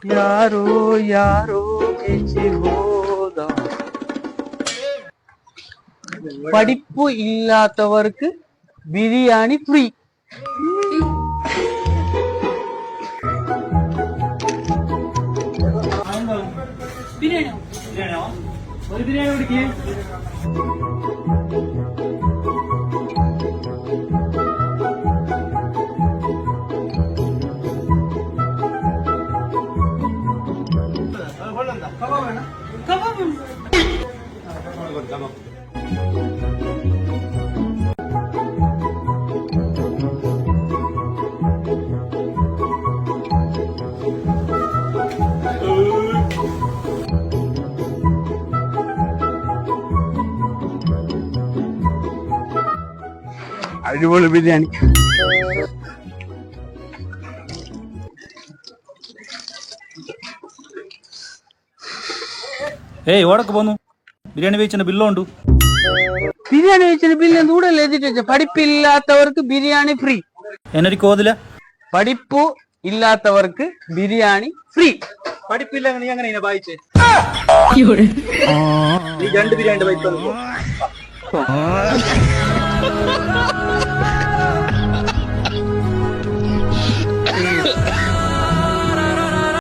ಯಾರೋ ಯಾರೋ ಹೆಚ್ಚಿ ಹೋದ പഠിപ്പ് ഇല്ലാത്തവർക്ക് ബിരിയാണി ഫ്രീ. ബിരിയാണിയോ? ഒരു ബിരിയാണി കുടിക്കേ. അടിപൊളി ബിരിയാണി. ഏയ് ഓടൊക്കെ പോന്നു. ബിരിയാണി വെച്ചിന്റെ ബില്ലുണ്ട്. ബിരിയാണി വെച്ചിന്റെ ബില്ല് കൂടല്ലേ എഴുതിട്ട്? പഠിപ്പില്ലാത്തവർക്ക് ബിരിയാണി ഫ്രീ. എന്നൊരു കോതില. പഠിപ്പ് ഇല്ലാത്തവർക്ക് ബിരിയാണി ഫ്രീ. പഠിപ്പില്ല, നീ അങ്ങനെ വായിച്ചേ? നീ 2 ബിരിയാണി വായിച്ചു.